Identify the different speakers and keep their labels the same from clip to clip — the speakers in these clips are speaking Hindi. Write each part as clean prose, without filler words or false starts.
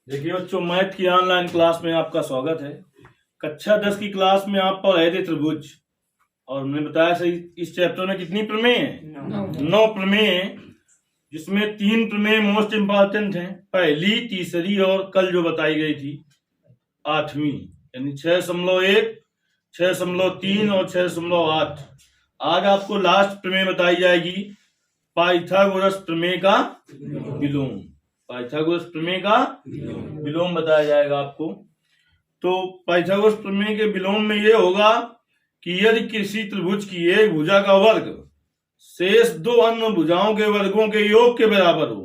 Speaker 1: देखिए बच्चों, मैथ की ऑनलाइन क्लास में आपका स्वागत है। कक्षा 10 की क्लास में आप पढ़ रहे थे त्रिभुज, और हमने बताया सही इस चैप्टर में कितनी प्रमेय है? 9 प्रमेय है, जिसमें 3 प्रमेय मोस्ट इम्पोर्टेंट हैं, पहली, तीसरी और कल जो बताई गई थी 8वीं, यानी 6.1, 6.3 और 6.8। आज आपको लास्ट प्रमेय बताई जाएगी, पाइथागोरस प्रमेय का विलोम। पाइथागोरस प्रमेय का विलोम बताया जाएगा आपको। तो पाइथागोरस प्रमेय के विलोम में ये होगा कि यदि किसी त्रिभुज की एक भुजा का वर्ग शेष 2 अन्य भुजाओं के वर्गों के योग के बराबर हो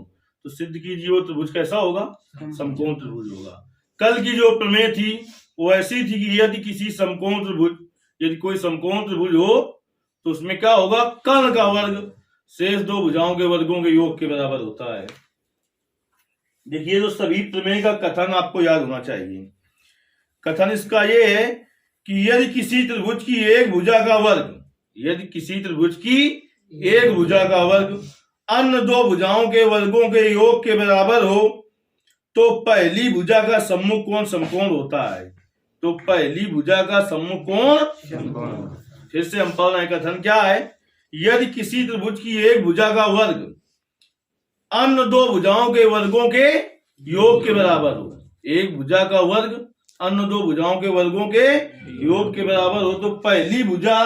Speaker 1: तो सिद्ध कीजिए वो त्रिभुज कैसा होगा? समकोण त्रिभुज होगा। कल की जो प्रमेय थी वो ऐसी थी कि यदि किसी समकोण त्रिभुज, यदि कोई समकोण त्रिभुज हो तो उसमें क्या होगा? कर्ण का वर्ग शेष 2 भुजाओं के वर्गों के योग के बराबर होता है। देखिए, तो सभी प्रमेय का कथन आपको याद होना चाहिए। कथन इसका ये है कि यदि किसी त्रिभुज की एक भुजा का वर्ग, यदि किसी त्रिभुज की एक भुजा का वर्ग अन्य 2 भुजाओं के वर्गों के योग के बराबर हो तो पहली भुजा का सम्मुख कोण समकोण होता है। तो पहली भुजा का सम्मुख कोण, फिर से हम पढ़ रहे हैं, कथन क्या है? यदि किसी त्रिभुज की एक भुजा का वर्ग अन्य 2 भुजाओं के वर्गों के योग के बराबर हो, एक भुजा का वर्ग अन्य 2 भुजाओं के वर्गों के योग के बराबर हो तो पहली भुजा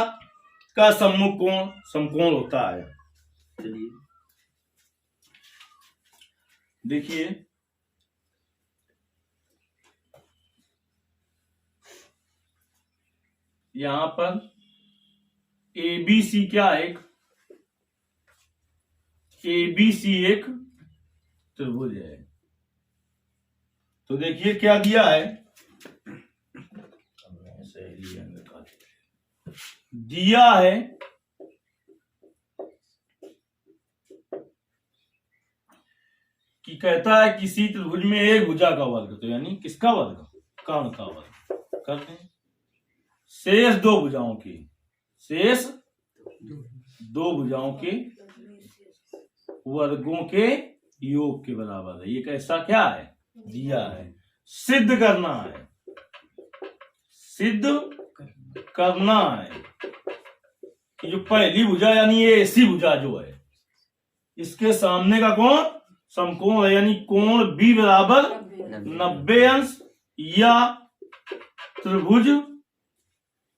Speaker 1: का सम्मुख कोण समकोण होता है। चलिए देखिए, यहां पर ABC क्या है? ABC एक त्रिभुज है। तो देखिए क्या दिया है, दिया है कि कहता है किसी त्रिभुज में एक भुजा का वर्ग, तो यानी किसका वर्ग? कर्ण का वर्ग करते हैं। शेष 2 भुजाओं के, शेष 2 भुजाओं के वर्गों के योग के बराबर है। ये कैसा क्या है? दिया है। सिद्ध करना है, सिद्ध करना है कि जो पहली भुजा यानी ये ऐसी भुजा जो है इसके सामने का कोण समकोण है, यानी कोण B बराबर 90 अंश, या त्रिभुज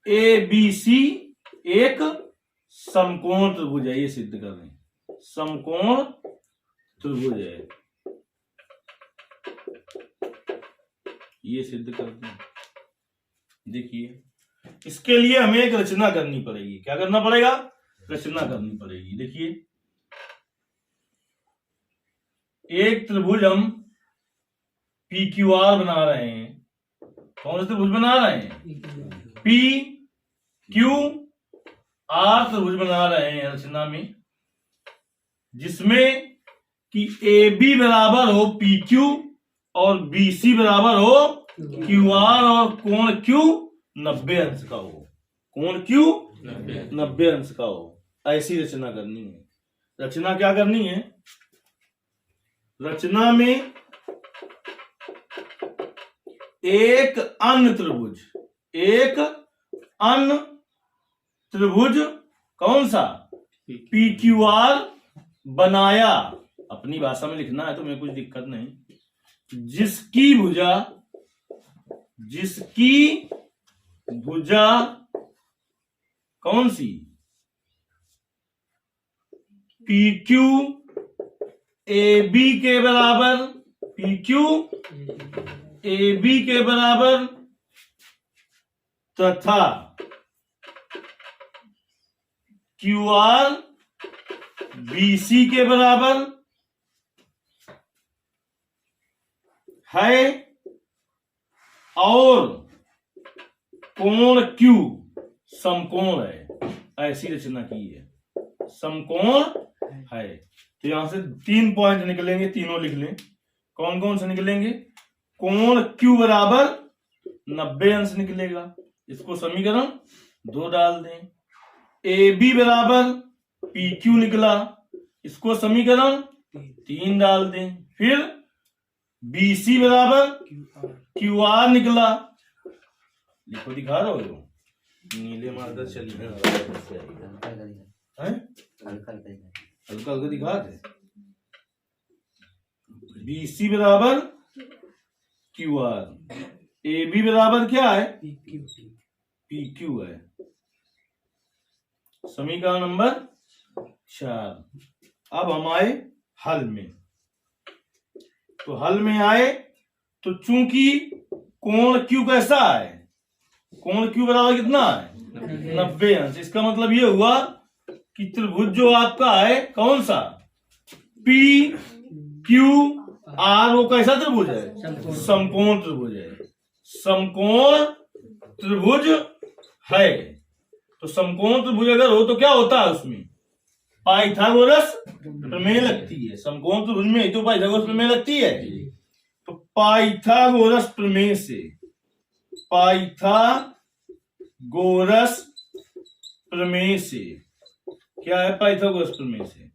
Speaker 1: ABC एक समकोण त्रिभुज है। ये सिद्ध कर रहे हैं, समकोण त्रिभुज है, ये सिद्ध करते हैं। देखिए, इसके लिए हमें एक रचना करनी पड़ेगी। क्या करना पड़ेगा? रचना करनी पड़ेगी। देखिए, एक त्रिभुज हम PQR बना रहे हैं। कौन सा त्रिभुज बना रहे हैं? PQR त्रिभुज बना रहे हैं रचना में, जिसमें कि AB बराबर हो PQ और BC बराबर हो QR और कोण Q 90 अंश का हो, कोण Q 90 अंश का हो। ऐसी रचना करनी है। रचना क्या करनी है? रचना में एक अन्य त्रिभुज, एक अन्य त्रिभुज कौन सा? PQR बनाया। अपनी भाषा में लिखना है तो मेरे कुछ दिक्कत नहीं। जिसकी भुजा कौन सी? PQ AB के बराबर, PQ AB के बराबर तथा QR BC के बराबर है और कोण Q समकोण है। ऐसी रचना की है, समकोण है। तो यहां से 3 पॉइंट निकलेंगे, तीनों लिख लें। कौन कौन से निकलेंगे? कोण Q बराबर 90 अंश निकलेगा, इसको समीकरण 2 डाल दें। AB बराबर PQ निकला, इसको समीकरण 3 डाल दें। फिर BC बराबर QR निकला। लिखो, दिखा रहे हो, नीले मार्कर चलिए, हल्का हल्का दिखा दे। BC बराबर QR, AB बराबर क्या है? PQ है। समीकरण नंबर 4। अब हम आए हल में। तो हल में आए तो चूंकि कोण Q कैसा है, कोण Q बराबर कितना है? 90 अंश। इसका मतलब ये हुआ कि त्रिभुज जो आपका है कौन सा, PQR, वो कैसा त्रिभुज है? समकोण त्रिभुज है। समकोण त्रिभुज है। तो समकोण त्रिभुज अगर हो तो क्या होता है, उसमें पाइथागोरस प्रमेय लगती है। समकोण त्रिभुज में तो पाइथागोरस प्रमेय लगती है। तो पाइथागोरस प्रमेय से, पाइथागोरस प्रमेय से क्या है? पाइथागोरस प्रमेय से,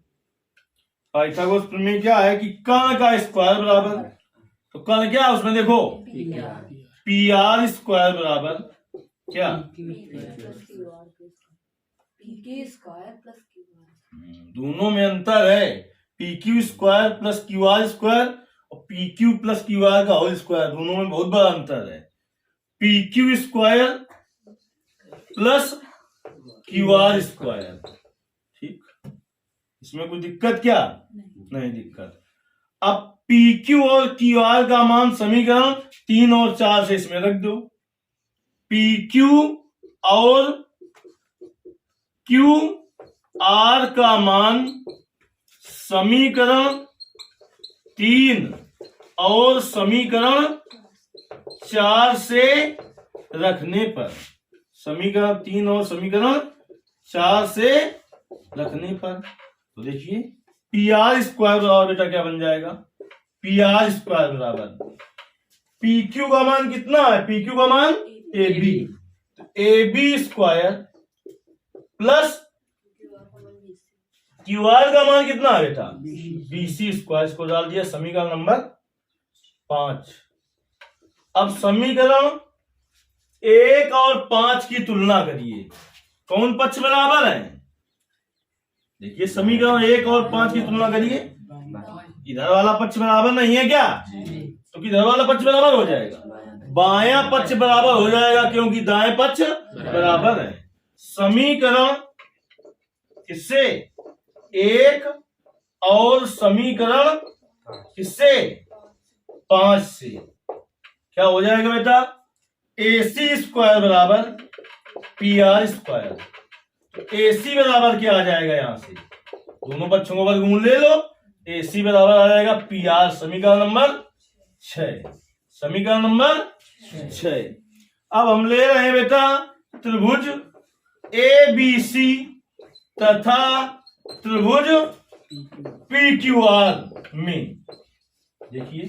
Speaker 1: पाइथागोरस प्रमेय क्या है कि कर्ण का स्क्वायर बराबर, तो कर्ण क्या है उसमें देखो, PR स्क्वायर बराबर क्या? दोनों में अंतर है। PQ square plus QR square और PQ प्लस QR का होल स्क्वायर, दोनों में बहुत बड़ा अंतर है। PQ square plus QR square, ठीक। इसमें कोई दिक्कत क्या? नहीं दिक्कत। अब PQ और QR का मान समीकरण 3 और 4 से इसमें रख दो। PQ और QR का मान समीकरण 3 और समीकरण 4 से रखने पर, समीकरण 3 और समीकरण 4 से रखने पर, तो देखिए PR स्क्वायर बराबर बेटा क्या बन जाएगा? PR स्क्वायर बराबर PQ का मान कितना है? PQ का मान AB, AB square plus QR का मान कितना है बेटा? BC square. इसको डाल दिया समीकरण नंबर 5। अब समीकरण 1 और 5 की तुलना करिए, कौन पक्ष बराबर है? देखिए समीकरण 1 और 5 की तुलना करिए, इधर वाला पक्ष बराबर नहीं है क्या? तो किधर वाला पक्ष बराबर हो जाएगा? बायां पक्ष बराबर हो जाएगा, क्योंकि दाएं पक्ष बराबर है। समीकरण किससे? 1 और समीकरण किससे? 5 से। क्या हो जाएगा बेटा? AC स्क्वायर बराबर PR स्क्वायर। AC बराबर क्या आ जाएगा? यहां से दोनों पक्षों को वर्गमूल ले लो, AC बराबर आ जाएगा PR। समीकरण नंबर 6, समीकरण नंबर 6। अब हम ले रहे हैं बेटा त्रिभुज ABC तथा त्रिभुज PQR में। देखिए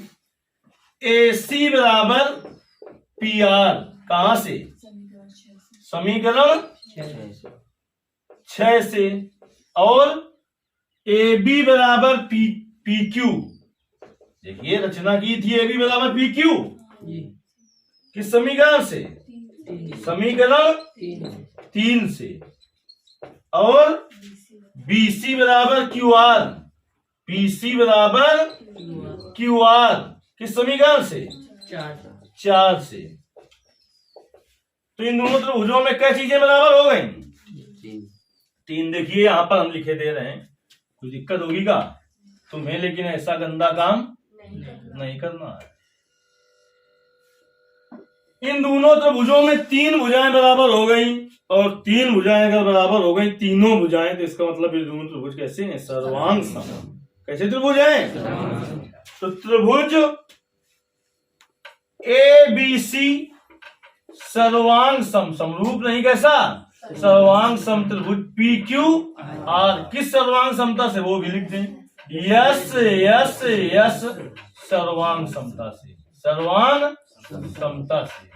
Speaker 1: AC बराबर PR कहां से? समीकरण 6 से। और AB बराबर PQ, देखिए रचना की थी AB बराबर PQ किस समीकरण से? समीकरण 3 से। और BC बराबर QR, BC बराबर QR किस समीकरण से? 4 से। तो इन दोनों त्रिभुजों में क्या चीजें बराबर हो गई? 3। देखिए यहां पर हम लिखे दे रहे हैं, कुछ दिक्कत होगी क्या तुम्हें? लेकिन ऐसा गंदा काम नहीं करना है। इन दोनों त्रिभुजों में 3 भुजाएं बराबर हो गई, और 3 भुजाएं अगर बराबर हो गई, तीनों भुजाएं, तो इसका मतलब ये दोनों त्रिभुज कैसे हैं? सर्वांग सम। कैसे त्रिभुज हैं? तो त्रिभुज ABC सर्वांग सम, समरूप नहीं, कैसा? सर्वांग सम त्रिभुज PQR किस सर्वांग समता से? वो भी लिख दें, यस यस यस सर्वांग समता से, सर्वांग समता से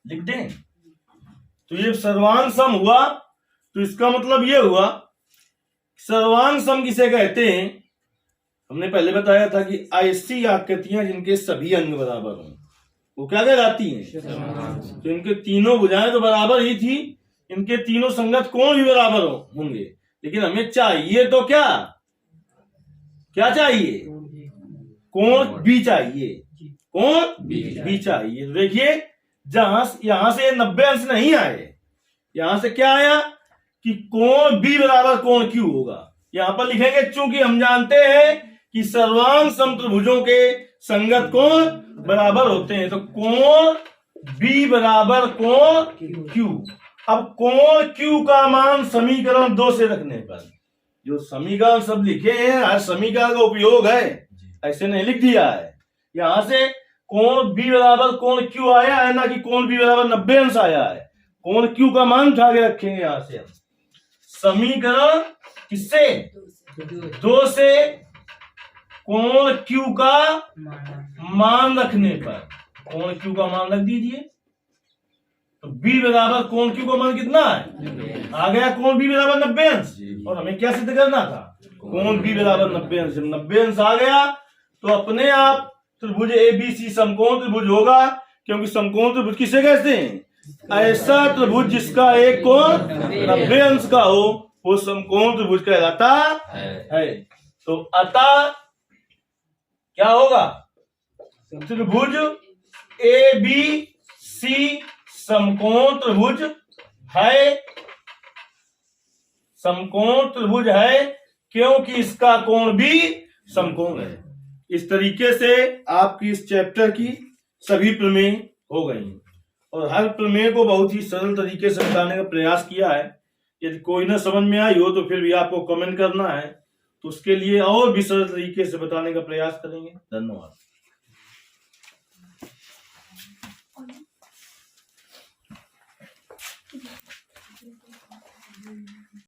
Speaker 1: लिख दें। तो ये सर्वांग सम हुआ, तो इसका मतलब ये हुआ सर्वांग सम किसे कहते हैं? हमने पहले बताया था कि ऐसी आकृतियां जिनके सभी अंग बराबर हों वो क्या कहलाती हैं? तो इनके तीनों भुजाएं तो बराबर ही थी, इनके तीनों संगत कोण भी बराबर होंगे, लेकिन हमें चाहिए तो क्या क्या चाहिए? कोण भी चाहिए, कोण भी चाहिए। तो देखिए यहां से 90 अंश नहीं आए, यहां से क्या आया कि कोण बी बराबर कोण क्यू होगा। यहां पर लिखेंगे चूंकि हम जानते हैं कि सर्वांग समत्रिभुजों के संगत कोण बराबर होते हैं, तो कोण बी बराबर कोण क्यू। अब कोण क्यू का मान समीकरण 2 से रखने पर, जो समीकरण सब लिखे हैं हर समीकरण का उपयोग है, ऐसे नहीं लिख दिया है। यहां से कोण बी बराबर कोण क्यू आया है ना कि कोण बी बराबर 90 अंश आया है। कोण क्यू का मान उठा के रखेंगे यहां से हम समीकरण किससे? 2 से कोण क्यू का मान रखने पर, कोण क्यू का मान रख दीजिए, तो बी बराबर कोण क्यू का मान कितना है? आ गया कोण बी बराबर 90 अंश। और हमें क्या सिद्ध करना था? कोण बी बराबर 90 अंश। जब 90 अंश आ गया तो अपने आप त्रिभुज एबीसी समकोण त्रिभुज होगा, क्योंकि समकोण त्रिभुज किसे कहते हैं? ऐसा त्रिभुज जिसका एक कोण 90 अंश का हो वो समकोण त्रिभुज कहलाता है। तो अतः क्या होगा? त्रिभुज ए बी सी समकोण त्रिभुज है, समकोण त्रिभुज है क्योंकि इसका कोण भी समकोण है। इस तरीके से आपकी इस चैप्टर की सभी प्रमेय हो गई और हर प्रमेय को बहुत ही सरल तरीके से बताने का प्रयास किया है। यदि कोई ना समझ में आई हो तो फिर भी आपको कमेंट करना है, तो उसके लिए और भी सरल तरीके से बताने का प्रयास करेंगे। धन्यवाद।